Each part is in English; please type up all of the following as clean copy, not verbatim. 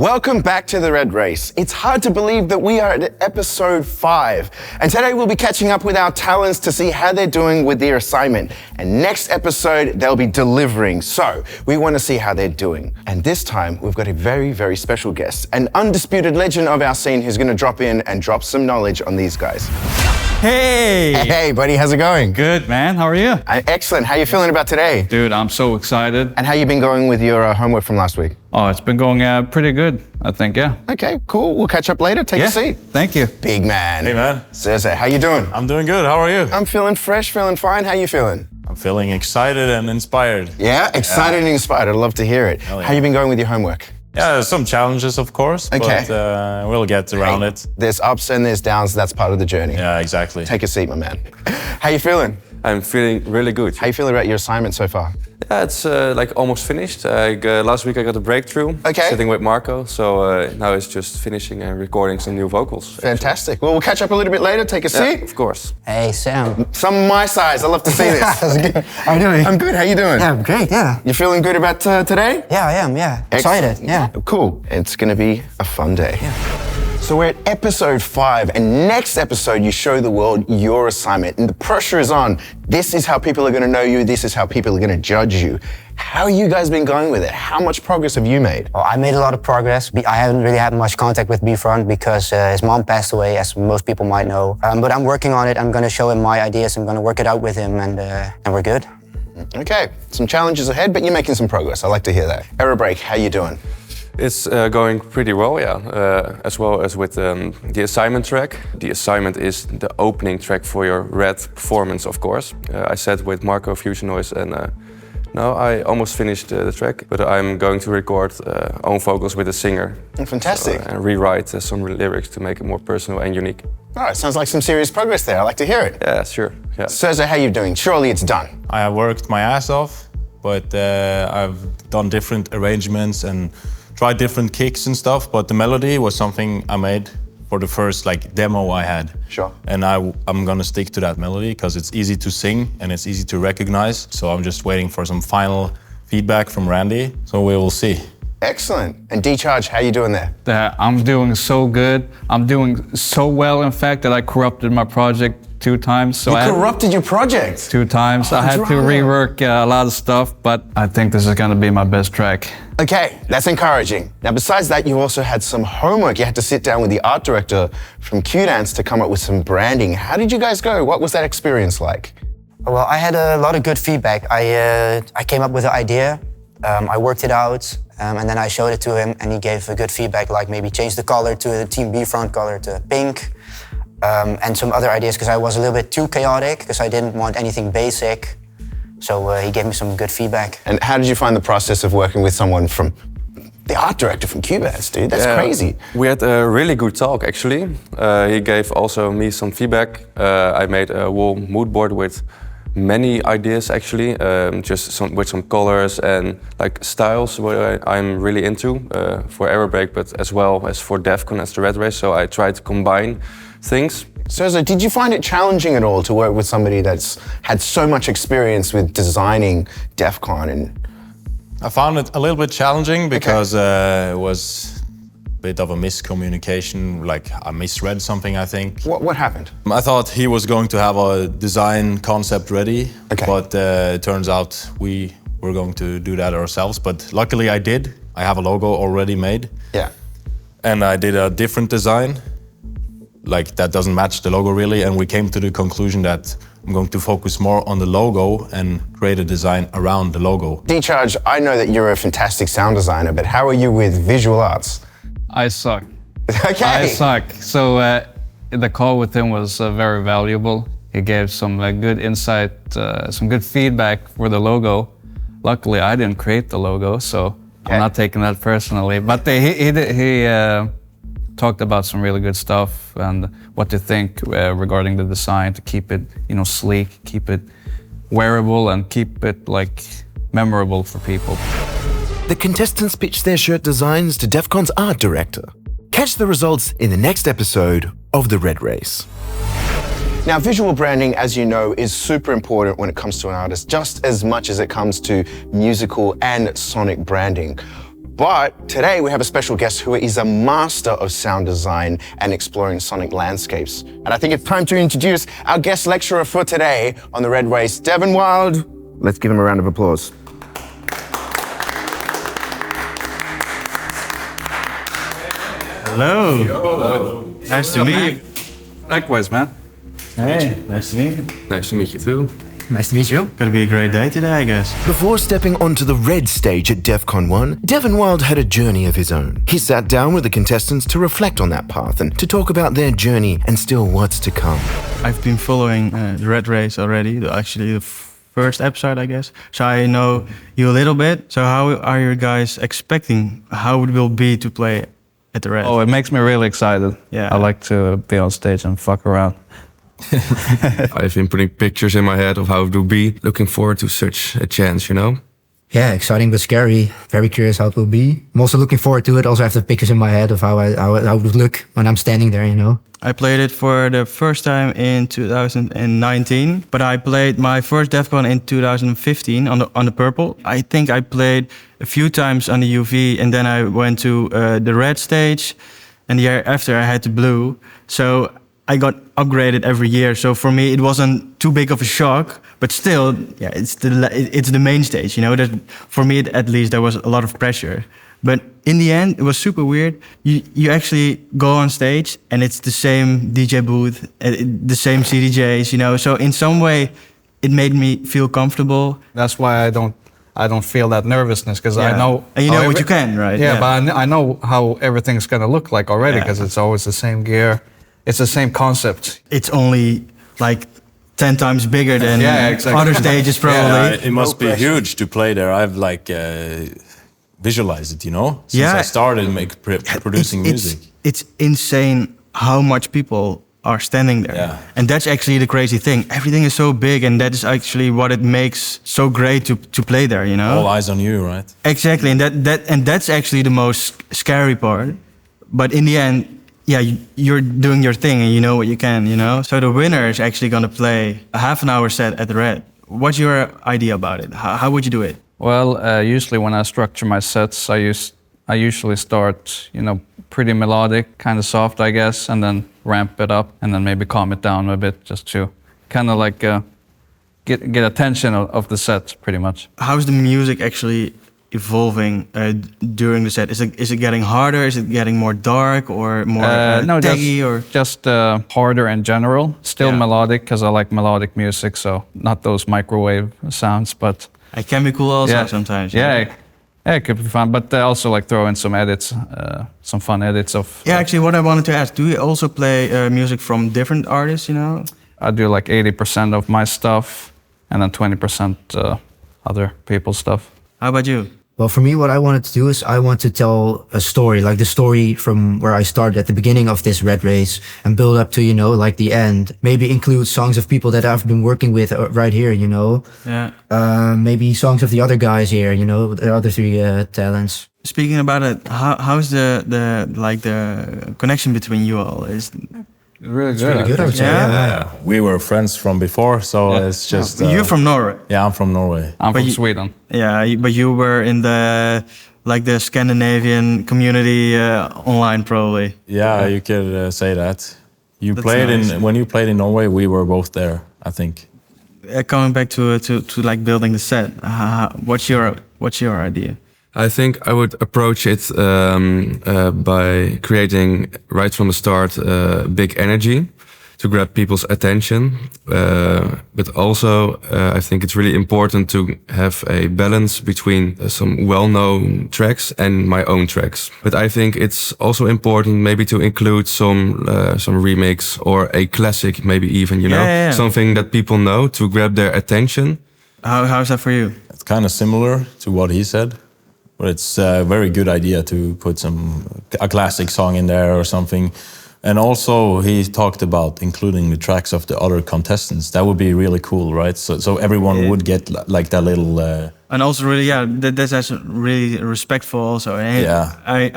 Welcome back to the Red Race. It's hard to believe that we are at episode 5. And today we'll be catching up with our talents to see how they're doing with their assignment. And next episode, they'll be delivering. So we want to see how they're doing. And this time, we've got a very, very special guest, an undisputed legend of our scene who's going to drop in and drop some knowledge on these guys. Hey! Hey, buddy, how's it going? Good, man. How are you? Excellent. How you feeling about today? Dude, I'm so excited. And how you been going with your homework from last week? Oh, it's been going pretty good, I think, yeah. Okay, cool. We'll catch up later. Take a seat. Thank you. Big man. Hey, man. 𝐬𝐿𝐴, how you doing? I'm doing good. How are you? I'm feeling fresh, feeling fine. How you feeling? I'm feeling excited and inspired. Yeah, excited and inspired. I'd love to hear it. Yeah. How you been going with your homework? Yeah, some challenges, of course, okay. But we'll get around it. There's ups and there's downs. That's part of the journey. Yeah, exactly. Take a seat, my man. How you feeling? I'm feeling really good. How you feeling about your assignment so far? Yeah, it's like almost finished. Last week I got a breakthrough. Okay. Sitting with Marco, so now it's just finishing and recording some new vocals. Fantastic. Well, we'll catch up a little bit later. Take a seat. Yeah, of course. Hey, Sam. Some my size. I love to see this. How you doing? I'm good. How you doing? Yeah, I'm great, yeah. You feeling good about today? Yeah, I am, yeah. Excellent. Excited, yeah. Cool. It's going to be a fun day. Yeah. So we're at episode 5, and next episode you show the world your assignment, and the pressure is on. This is how people are going to know you. This is how people are going to judge you. How have you guys been going with it? How much progress have you made? Well, I made a lot of progress. I haven't really had much contact with 𝐕𝐸 because his mom passed away, as most people might know. But I'm working on it. I'm going to show him my ideas. I'm going to work it out with him, and we're good. Okay, some challenges ahead, but you're making some progress. I like to hear that. Error Break, how you doing? It's going pretty well, yeah. As well as with the assignment track. The assignment is the opening track for your Red performance, of course. I sat with Marco Fusion Noise and now I almost finished the track, but I'm going to record own vocals with a singer. Oh, fantastic. So, and rewrite some lyrics to make it more personal and unique. All right, sounds like some serious progress there. I like to hear it. Yeah, sure. Yeah. 𝐬𝐿𝐴, how you doing? Surely it's done. I have worked my ass off, but I've done different arrangements and tried different kicks and stuff, but the melody was something I made for the first demo I had. Sure. And I'm gonna stick to that melody because it's easy to sing and it's easy to recognize. So I'm just waiting for some final feedback from Randy. So we will see. Excellent. And D-Charge, how you doing there? I'm doing so good. I'm doing so well, in fact, that I corrupted my project 2 times. So You corrupted your project? 2 times. I had to rework a lot of stuff, but I think this is gonna be my best track. Okay, that's encouraging. Now, besides that, you also had some homework. You had to sit down with the art director from 𝐿𝐴𝐻𝐷ance to come up with some branding. How did you guys go? What was that experience like? Well, I had a lot of good feedback. I came up with an idea, I worked it out, and then I showed it to him, and he gave a good feedback, like maybe change the color to the Team 𝐕𝐸 color to pink, and some other ideas, because I was a little bit too chaotic, because I didn't want anything basic. So he gave me some good feedback. And how did you find the process of working with someone from the art director from 𝐿𝐴𝐻𝐷ance, dude? That's crazy. We had a really good talk, actually. He gave also me some feedback. I made a whole mood board with many ideas, actually, just with some colors and styles what I'm really into for Error Break, but as well as for Defqon as the Red Race. So I tried to combine things. 𝐬𝐿𝐴, did you find it challenging at all to work with somebody that's had so much experience with designing Defqon? And I found it a little bit challenging because it was a bit of a miscommunication. I misread something, I think. What happened? I thought he was going to have a design concept ready, but it turns out we were going to do that ourselves. But luckily I did. I have a logo already made. Yeah. And I did a different design. That doesn't match the logo really, and we came to the conclusion that I'm going to focus more on the logo and create a design around the logo. D-Charge, I know that you're a fantastic sound designer, but how are you with visual arts? I suck. Okay. I suck. So the call with him was very valuable. He gave some good insight, some good feedback for the logo. Luckily, I didn't create the logo, so I'm not taking that personally. But he talked about some really good stuff and what to think regarding the design to keep it, sleek, keep it wearable, and keep it memorable for people. The contestants pitch their shirt designs to Defqon's art director. Catch the results in the next episode of The Red Race. Now, visual branding, as you know, is super important when it comes to an artist, just as much as it comes to musical and sonic branding. But today we have a special guest who is a master of sound design and exploring sonic landscapes. And I think it's time to introduce our guest lecturer for today on the Red Race, Devin Wild. Let's give him a round of applause. Hello. Hello. Nice to meet you. Likewise, man. Hey, nice to meet you. Nice to meet you too. Nice to meet you. Gonna be a great day today, I guess. Before stepping onto the red stage at Defqon 1, Devin Wild had a journey of his own. He sat down with the contestants to reflect on that path and to talk about their journey and still what's to come. I've been following the Red Race already, actually the first episode, I guess. So I know you a little bit. So how are you guys expecting how it will be to play at the Red? Oh, it makes me really excited. Yeah. I like to be on stage and fuck around. I've been putting pictures in my head of how it would be. Looking forward to such a chance, you know? Yeah, exciting but scary. Very curious how it will be. I'm also looking forward to it. Also have the pictures in my head of how it would look when I'm standing there, you know? I played it for the first time in 2019, but I played my first Defqon in 2015 on the Purple. I think I played a few times on the UV, and then I went to the Red stage, and the year after I had the Blue. So I got upgraded every year. So for me, it wasn't too big of a shock, but still, yeah, it's the main stage, you know. That for me, at least, there was a lot of pressure. But in the end, it was super weird. You actually go on stage and it's the same DJ booth, the same CDJs, you know. So in some way, it made me feel comfortable. That's why I don't feel that nervousness, because I know... And you know what you can, right? Yeah, but I know how everything's gonna look like already, because it's always the same gear. It's the same concept. It's only like 10 times bigger than other stages probably. It must be huge to play there. I've like visualized it, you know, since I started producing music. It's insane how much people are standing there. Yeah. And that's actually the crazy thing. Everything is so big, and that is actually what it makes so great to play there, you know? All eyes on you, right? Exactly, and that's actually the most scary part. But in the end, yeah, you're doing your thing and you know what you can, you know? So the winner is actually gonna play a half an hour set at the Red. What's your idea about it? How would you do it? Well, usually when I structure my sets, I usually start, you know, pretty melodic, kind of soft, I guess, and then ramp it up, and then maybe calm it down a bit, just to kind of like get attention of the set, pretty much. How's the music actually evolving during the set? Is it getting harder? Is it getting more dark or more taggy? Just harder in general. Still melodic, because I like melodic music, so not those microwave sounds, but... It can be cool also sometimes. Yeah, it could be fun, but also like throw in some edits, some fun edits of... Yeah, actually what I wanted to ask, do you also play music from different artists, you know? I do like 80% of my stuff, and then 20% other people's stuff. How about you? Well, for me, what I wanted to do is I want to tell a story, like the story from where I started at the beginning of this Red Race and build up to, you know, like the end. Maybe include songs of people that I've been working with right here, you know. Yeah. Maybe songs of the other guys here, you know, the other three talents. Speaking about it, how's the connection between you all? Is Really good. Pretty good, I would say. Yeah. We were friends from before, so it's just... You're from Norway. Yeah, I'm from Norway. I'm from Sweden. Yeah, but you were in the Scandinavian community online probably. Yeah, you could say that. That's nice. When you played in Norway, we were both there, I think. Coming back to like building the set, what's your idea? I think I would approach it by creating right from the start big energy to grab people's attention. But also I think it's really important to have a balance between some well-known tracks and my own tracks. But I think it's also important maybe to include some remix or a classic, maybe even, you know, something that people know to grab their attention. How's that for you? It's kind of similar to what he said. But it's a very good idea to put a classic song in there or something. And also he talked about including the tracks of the other contestants. That would be really cool, right? So everyone would get like that little... And also really, that's really respectful also. And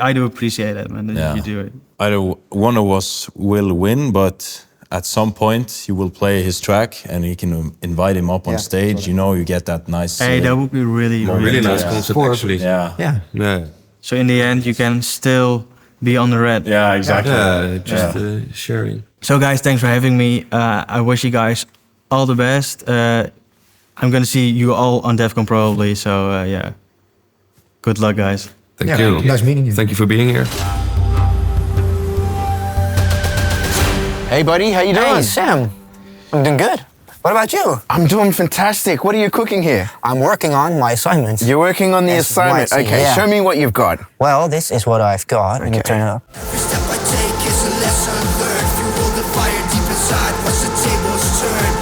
I do appreciate it when you do it. Either one of us will win, but at some point you will play his track and you can invite him up on stage. You know, you get that nice... Hey, that would be really nice concept, actually. Yeah. So in the end, you can still be on the red. Yeah, exactly. Just sharing. So guys, thanks for having me. I wish you guys all the best. I'm gonna see you all on Defqon probably. So yeah, good luck, guys. Thank you. Nice meeting you. Thank you for being here. Hey, buddy, how you doing? Hey, Sam. I'm doing good. What about you? I'm doing fantastic. What are you cooking here? I'm working on my assignment. You're working on the Yes, assignment. my Okay, yeah. show me what you've got. Well, this is what I've got. Let me turn it up. Every step I take is a lesson learned. Fuel the fire deep inside once the tables turn.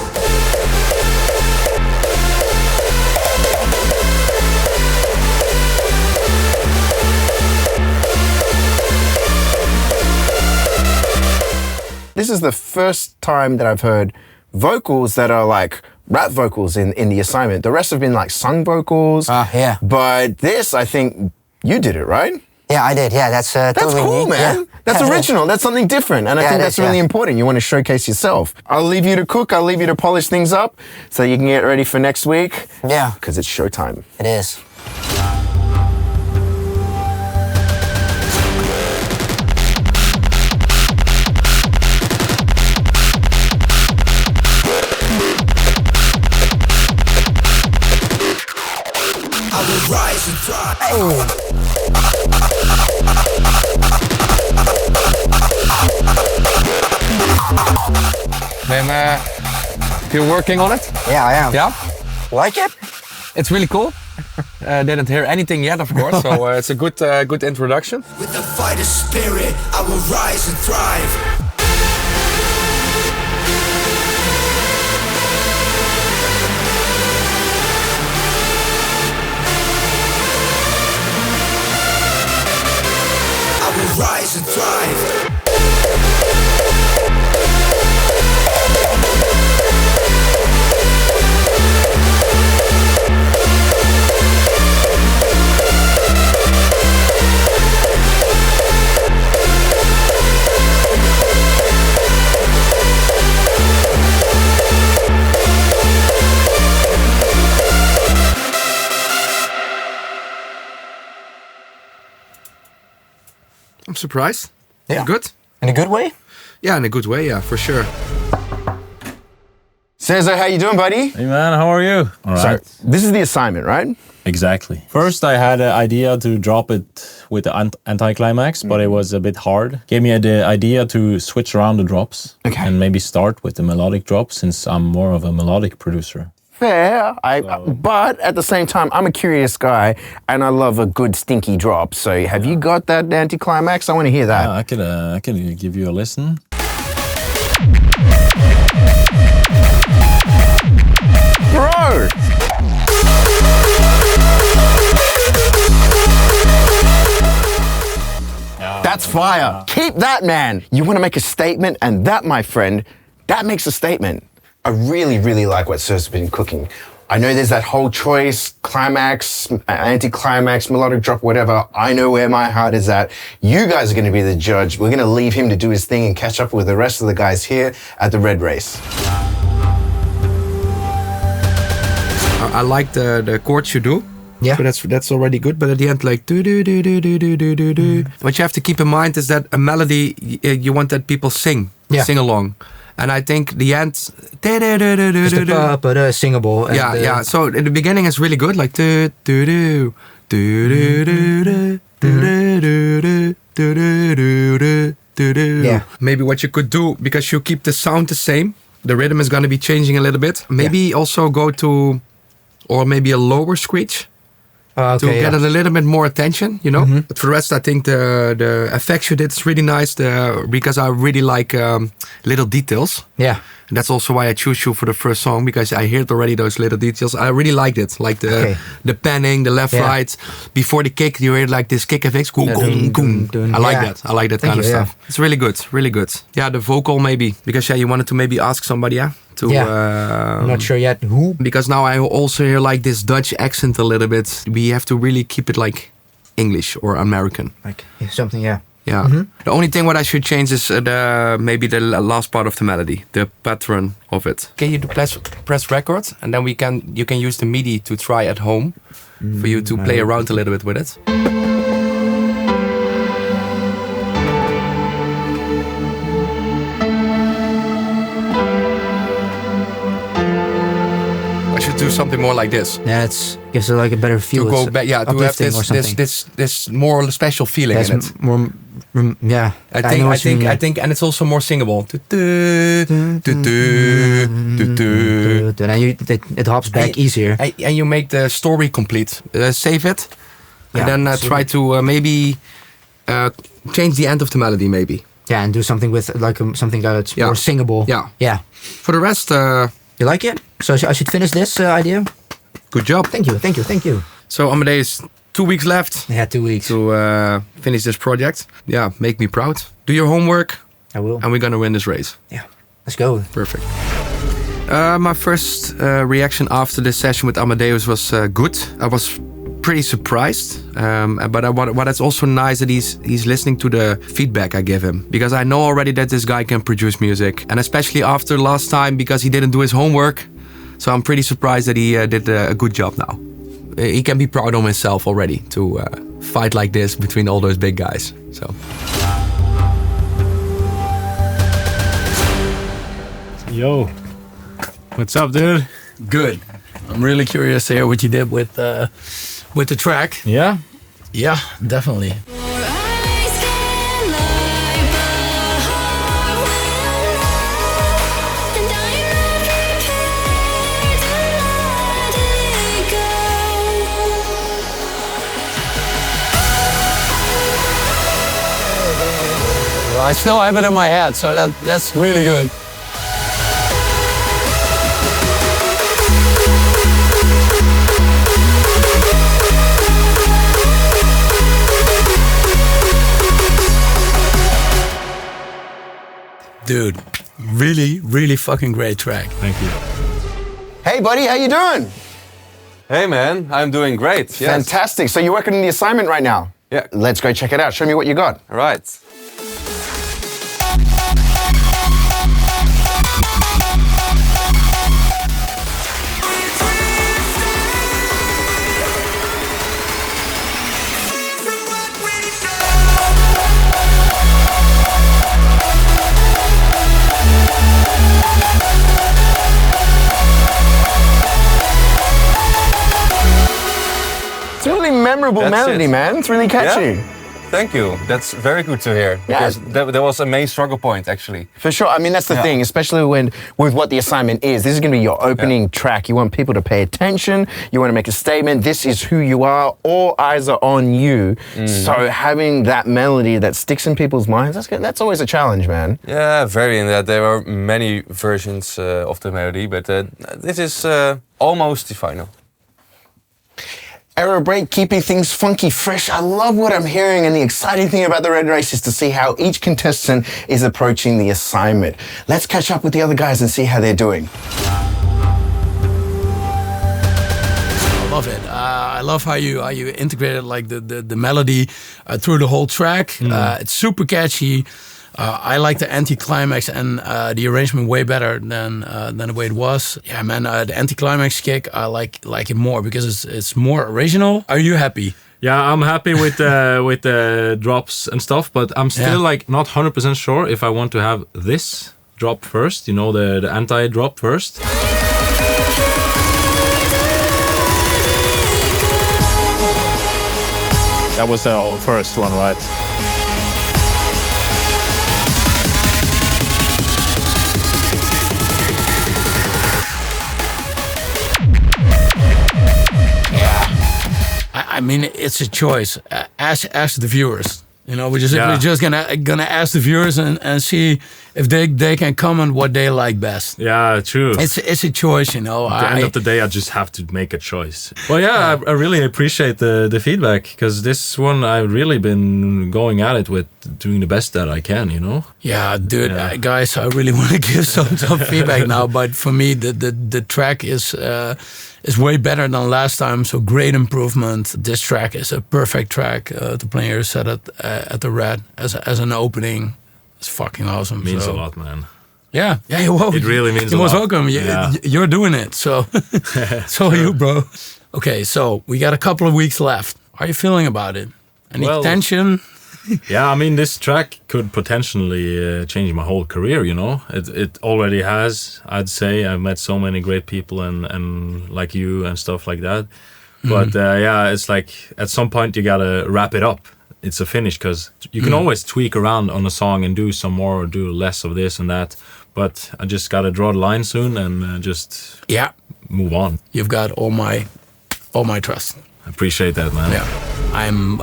This is the first time that I've heard vocals that are like rap vocals in the assignment. The rest have been like sung vocals. Yeah. But this, I think you did it, right? Yeah, I did. Yeah, that's That's totally cool, me. man. Yeah. That's Yeah, it is. original. That's something different. And I Yeah, think it that's is, really yeah. important. You want to showcase yourself. I'll leave you to cook. I'll leave you to polish things up so you can get ready for next week. Yeah, Because it's showtime. it is. I will rise and thrive. Then you're working on it? Yeah, I am. Yeah? Like it? It's really cool. Didn't hear anything yet, of course, so it's a good introduction. With a fighter's spirit, I will rise and thrive. I will rise and thrive. I'm surprised. Yeah. Good? In a good way? Yeah, in a good way, yeah, for sure. Cesar, how you doing, buddy? Hey man, how are you? All right. So, this is the assignment, right? Exactly. First, I had an idea to drop it with the anti-climax, but it was a bit hard. Gave me the idea to switch around the drops and maybe start with the melodic drop since I'm more of a melodic producer. Fair. But at the same time, I'm a curious guy and I love a good stinky drop. So have you got that anticlimax? I want to hear that. I can give you a listen. Bro! That's fire. Keep that, man. You want to make a statement, and that, my friend, that makes a statement. I really, really like what Sir's been cooking. I know there's that whole choice, climax, anti-climax, melodic drop, whatever. I know where my heart is at. You guys are going to be the judge. We're going to leave him to do his thing and catch up with the rest of the guys here at the Red Race. I like the chords you do. Yeah. So that's already good. But at the end, like do do do do do do do do do. What you have to keep in mind is that a melody you want that people sing along, and I think the end. But singable. Yeah. So in the beginning it's really good, like do do do do do do do do do do do. Yeah. Maybe what you could do, because you keep the sound the same, the rhythm is gonna be changing a little bit. Maybe also go to, or maybe a lower screech. To get it a little bit more attention, you know. But for the rest, I think the effects you did is really nice. Because I really like little details. Yeah. And that's also why I choose you for the first song, because I heard already those little details. I really liked it, like the panning, the left, right. Before the kick, you hear like this kick effects. Goom, goom, goom. I like that. I like that kind of stuff. It's really good, really good. Yeah, the vocal maybe, because you wanted to maybe ask somebody, I'm not sure yet who. Because now I also hear like this Dutch accent a little bit. We have to really keep it like English or American. Like something, yeah. Yeah. The only thing what I should change is maybe the last part of the melody, the pattern of it. Can you press record, and then you can use the MIDI to try at home for you to play around a little bit with it. Yeah. Yeah. Maybe what you could do, because you keep the sound the same, the rhythm is gonna be changing a little bit. Maybe also go to, or maybe a lower screech. To get it a little bit more attention, you know. But for the rest, I think the effects you did is really nice. Mm-hmm. To play around a little bit with it. do something more like this. Yeah, it gives it like a better feel. To go back, yeah, to have this more special feeling in it. More, yeah. I think, and it's also more singable. And it hops back easier. And you make the story complete. Save it, Yeah, and then try to maybe change the end of the melody, maybe. Yeah, and do something with like something that's more singable. Yeah. Yeah. For the rest, you like it? So I should finish this idea. Good job. Thank you. So Amadeus, 2 weeks left. Yeah, 2 weeks to finish this project. Yeah, make me proud. Do your homework. I will. And we're gonna win this race. Yeah, let's go. Perfect. My first reaction after this session with Amadeus was good. I was pretty surprised, but what it's also nice that he's listening to the feedback I give him, because I know already that this guy can produce music, and especially after last time because he didn't do his homework. So I'm pretty surprised that he did a good job now. He can be proud of himself already to fight like this between all those big guys. So. Yo, what's up, dude? Good. I'm really curious to hear what you did with the track. Yeah? Yeah, definitely. I still have it in my head, so that's really good. Dude, really, really fucking great track. Thank you. Hey, buddy, how you doing? Hey, man, I'm doing great. Yes. Fantastic. So you're working on the assignment right now? Yeah. Let's go check it out. Show me what you got. All right. It's a really memorable melody, man. It's really catchy. Yeah? Thank you. That's very good to hear. Because that was a main struggle point, actually. For sure. I mean, that's the thing, especially with what the assignment is. This is going to be your opening track. You want people to pay attention. You want to make a statement. This is who you are. All eyes are on you. So having that melody that sticks in people's minds, that's always a challenge, man. Yeah, very. In that there are many versions of the melody, but this is almost the final. Aero Break, keeping things funky fresh. I love what I'm hearing, and the exciting thing about the Red Race is to see how each contestant is approaching the assignment. Let's catch up with the other guys and see how they're doing. I love it. I love how you integrated like the melody through the whole track. It's super catchy. I like the anti-climax and the arrangement way better than the way it was. Yeah, man, the anti-climax kick, I like it more because it's more original. Are you happy? Yeah, I'm happy with the drops and stuff, but I'm still like not 100% sure if I want to have this drop first, you know, the anti-drop first. That was the first one, right? I mean, it's a choice. Ask the viewers. You know, we're just gonna ask the viewers and see if they can comment what they like best. Yeah, true. It's a choice, you know. At the end of the day, I just have to make a choice. Well, yeah, I really appreciate the feedback, because this one I've really been going at it with doing the best that I can, you know. Yeah, dude, guys, I really want to give some feedback now, but for me, the track is way better than last time, so great improvement. This track is a perfect track to play your set at the Red as an opening. It's fucking awesome. Means a lot, man. Yeah, well, it really means a lot. You're most welcome. You're doing it, so it's all you, bro. Okay, so we got a couple of weeks left. How are you feeling about it? Any tension? Yeah, I mean, this track could potentially change my whole career, you know? It already has, I'd say. I've met so many great people and like you and stuff like that. But yeah, it's like at some point you gotta wrap it up. It's a finish, because you can always tweak around on a song and do some more or do less of this and that. But I just gotta draw the line soon and just move on. You've got all my trust. I appreciate that, man. Yeah, I'm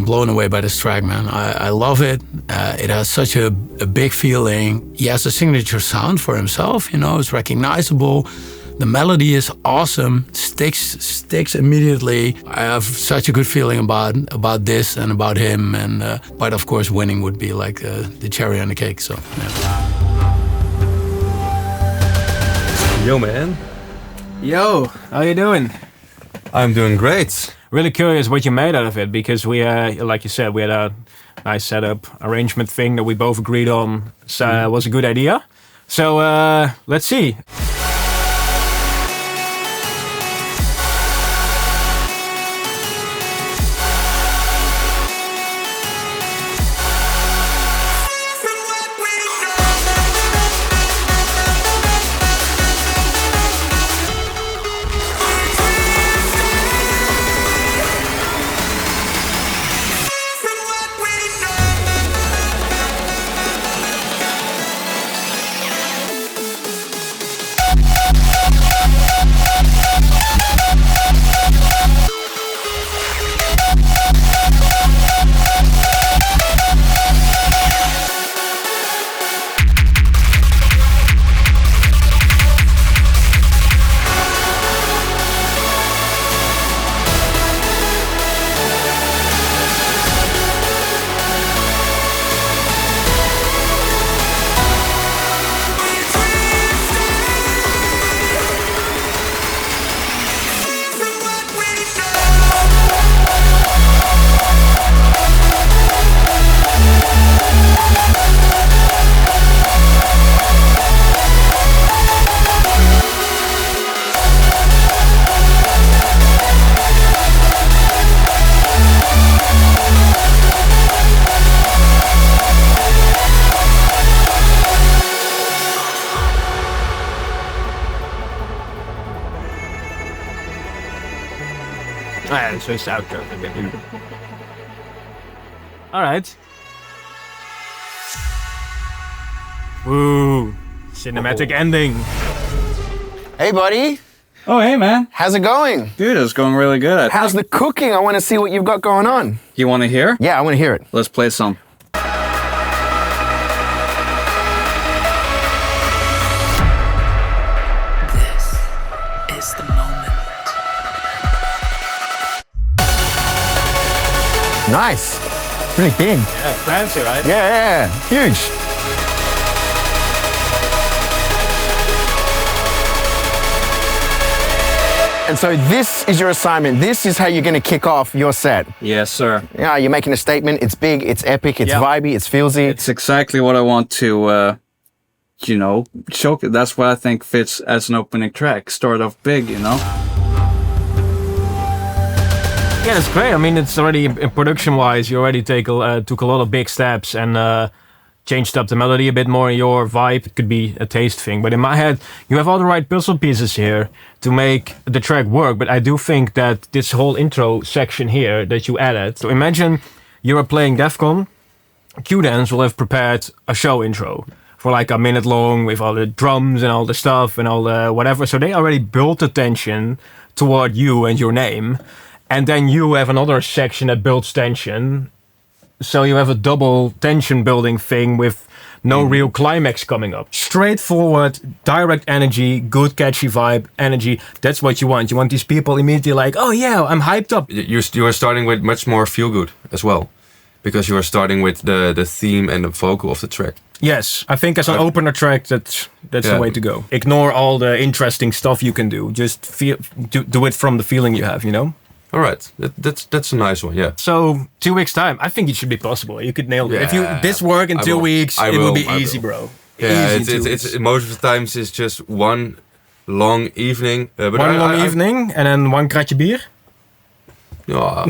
blown away by this track, man. I love it. It has such a big feeling. He has a signature sound for himself. You know, it's recognizable. The melody is awesome. Sticks immediately. I have such a good feeling about this and about him. And but of course, winning would be like the cherry on the cake. So. Yeah. Yo, man. Yo, how you doing? I'm doing great. Really curious what you made out of it, because we, like you said, we had a nice setup arrangement thing that we both agreed on. So it was a good idea. So let's see. So it's outro. All right. Woo! Cinematic ending. Hey, buddy. Oh, hey, man. How's it going? Dude, it's going really good. How's the cooking? I want to see what you've got going on. You want to hear? Yeah, I want to hear it. Let's play some. Nice. Really big. Yeah, fancy, right? Yeah, huge. And so this is your assignment. This is how you're going to kick off your set. Yes, sir. Yeah, you're making a statement. It's big, it's epic, it's vibey, it's feelsy. It's exactly what I want to, you know, show. That's what I think fits as an opening track. Start off big, you know? Yeah, that's great. I mean, it's already in production-wise. You already took a lot of big steps and changed up the melody a bit more. Your vibe, it could be a taste thing, but in my head, you have all the right puzzle pieces here to make the track work. But I do think that this whole intro section here that you added. So imagine you are playing Defqon. Q-Dance will have prepared a show intro for like a minute long with all the drums and all the stuff and all the whatever. So they already built the tension toward you and your name. And then you have another section that builds tension. So you have a double tension building thing with no real climax coming up. Straightforward, direct energy, good catchy vibe, energy. That's what you want. You want these people immediately like, oh yeah, I'm hyped up. You are starting with much more feel good as well, because you are starting with the theme and the vocal of the track. Yes, I think as an opener track, that's the way to go. Ignore all the interesting stuff you can do. Just do it from the feeling you have, you know? All right, that's a nice one, yeah. So 2 weeks time, I think it should be possible. You could nail it. If you this work in 2 weeks, it will be easy, bro. Yeah, it's most of the times it's just one long evening. But one long evening and then one kratje bier. Oh,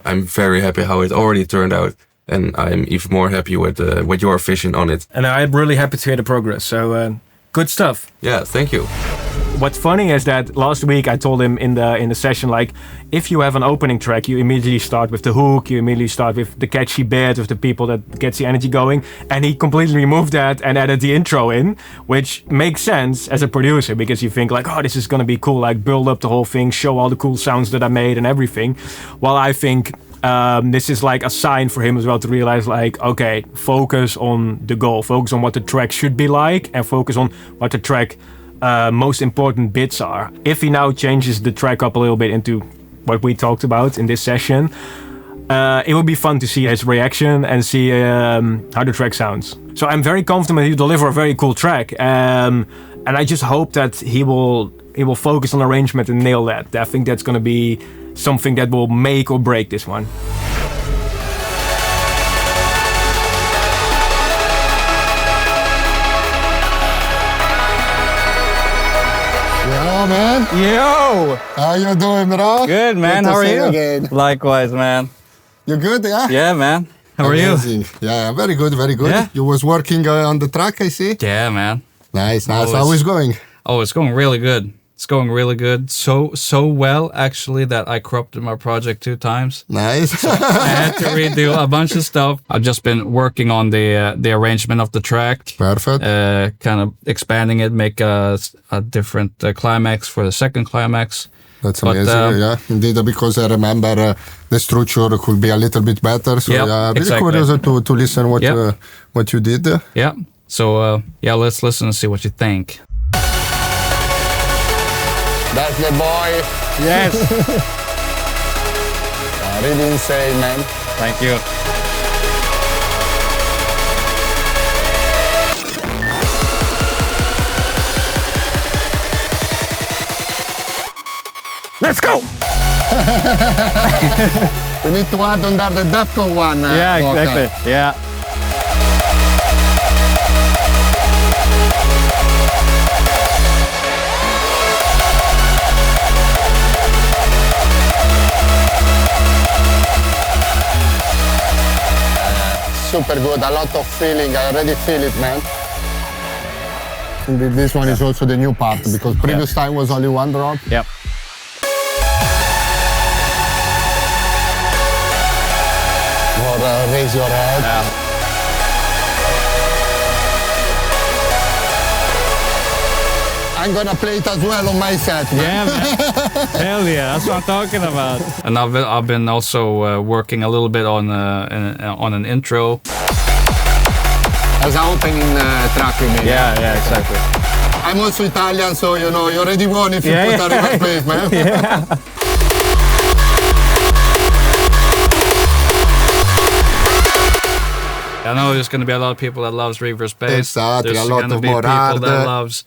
I'm very happy how it already turned out, and I'm even more happy with your vision on it. And I'm really happy to hear the progress. So good stuff. Yeah, thank you. What's funny is that last week I told him in the session, like, if you have an opening track, you immediately start with the hook, you immediately start with the catchy bit, with the people that gets the energy going, and he completely removed that and added the intro in, which makes sense as a producer, because you think like, oh, this is gonna be cool, like build up the whole thing, show all the cool sounds that I made and everything. While I think this is like a sign for him as well to realize, like, okay, focus on the goal, focus on what the track should be like, and focus on what the track most important bits are. If he now changes the track up a little bit into what we talked about in this session, it would be fun to see his reaction and see how the track sounds. So I'm very confident he'll deliver a very cool track, and I just hope that he will focus on arrangement and nail that. I think that's going to be something that will make or break this one. Yo, man. Yo! How you doing, bro? Good, man. How are you? Again. Likewise, man. You good, yeah? Yeah, man. How are Amazing. You? Yeah, very good, very good. Yeah? You was working on the track, I see? Yeah, man. Nice, nice. How is it going? Oh, it's going really good. It's going really good. So well, actually, that I corrupted my project 2 times. Nice. So I had to redo a bunch of stuff. I've just been working on the arrangement of the track. Perfect. Kind of expanding it, make a different climax for the second climax. That's amazing, yeah, indeed, because I remember the structure could be a little bit better. So yeah, really exactly. curious to listen what you did. Yeah. So yeah, let's listen and see what you think. That's the boy. Yes. Really insane, man. Thank you. Let's go! We need to add under the Defqon.1 yeah, exactly. vocal. Yeah. Super good, a lot of feeling. I already feel it, man. Indeed, this one is also the new part because previous time was only 1 drop. Yep. Or raise your head. I'm gonna play it as well on my set, man. Yeah, man. Hell yeah, that's what I'm talking about. And I've been also working a little bit on an intro. As an opening track, you mean? Yeah, exactly. I'm also Italian, so you know, you already won if you put a reverse bass, man. Yeah. I know there's going to be a lot of people that loves reverse bass. Exactly, there's a lot of more hard. that loves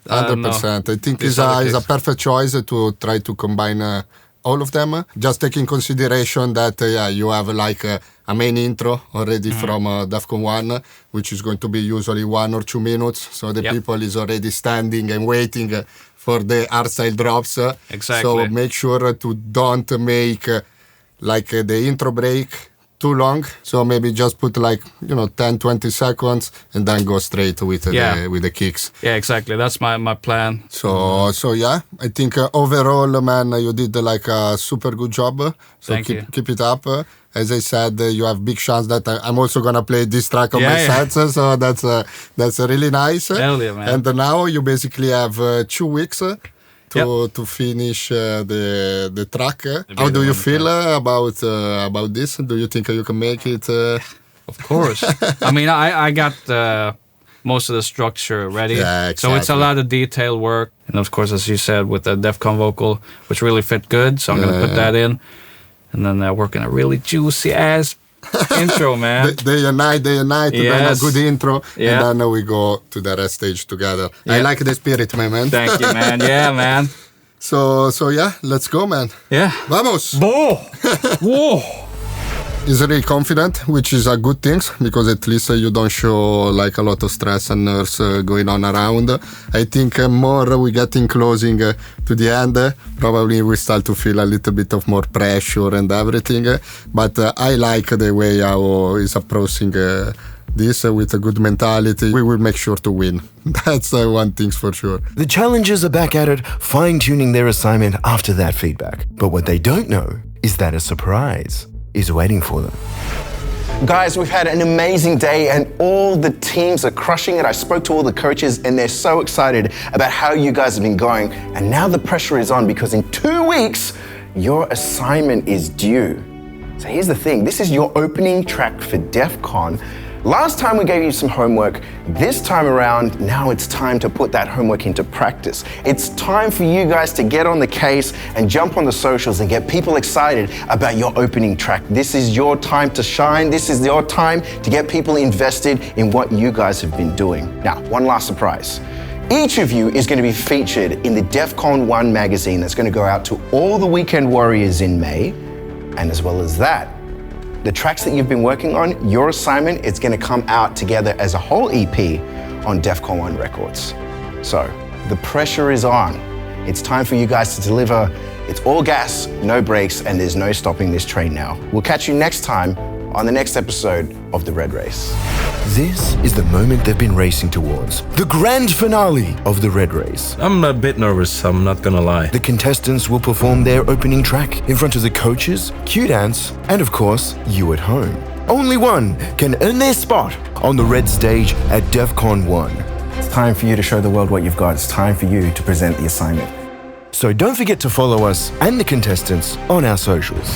100%. I think it's a perfect choice to try to combine all of them. Just take in consideration that you have like a main intro already from Defqon.1, which is going to be usually 1 or 2 minutes. So the people is already standing and waiting for the hardstyle drops. Exactly. So make sure to don't make like the intro break too long. So maybe just put like 10-20 seconds and then go straight with the kicks. Yeah, exactly. That's my plan. So yeah, I think overall, man, you did like a super good job. So keep it up. As I said, you have big chance that I'm also gonna play this track on my sets. So that's really nice. Hell yeah, man. And now you basically have 2 weeks to finish the track. How do you feel about this? Do you think you can make it? Of course. I mean, I got most of the structure ready. Yeah, exactly. So it's a lot of detail work. And of course, as you said, with the Defqon vocal, which really fit good. So I'm going to put that in. And then work on a really juicy ass intro, man. Day and night, and then a good intro. Yeah. And then we go to the rest stage together. Yeah. I like the spirit, my man. Thank you, man. Yeah, man. So yeah, let's go, man. Yeah. Vamos. Whoa. He's really confident, which is a good thing because at least you don't show like a lot of stress and nerves going on around. I think more we getting closing to the end, probably we start to feel a little bit of more pressure and everything. But I like the way how he's approaching this with a good mentality. We will make sure to win. That's one thing for sure. The challengers are back at it, fine-tuning their assignment after that feedback. But what they don't know is that a surprise is waiting for them. Guys, we've had an amazing day and all the teams are crushing it. I spoke to all the coaches and they're so excited about how you guys have been going. And now the pressure is on because in 2 weeks, your assignment is due. So here's the thing, this is your opening track for Defqon. Last time we gave you some homework. This time around, now it's time to put that homework into practice. It's time for you guys to get on the case and jump on the socials and get people excited about your opening track. This is your time to shine. This is your time to get people invested in what you guys have been doing. Now, one last surprise. Each of you is going to be featured in the Defqon.1 magazine that's going to go out to all the weekend warriors in May. And as well as that, the tracks that you've been working on, your assignment, it's going to come out together as a whole EP on Defqon.1 Records. So the pressure is on. It's time for you guys to deliver. It's all gas, no brakes, and there's no stopping this train now. We'll catch you next time on the next episode of The Red Race. This is the moment they've been racing towards. The grand finale of the Red Race. I'm a bit nervous, I'm not gonna lie. The contestants will perform their opening track in front of the coaches, Q-Dance, and of course, you at home. Only one can earn their spot on the red stage at Defqon.1. It's time for you to show the world what you've got. It's time for you to present the assignment. So don't forget to follow us and the contestants on our socials.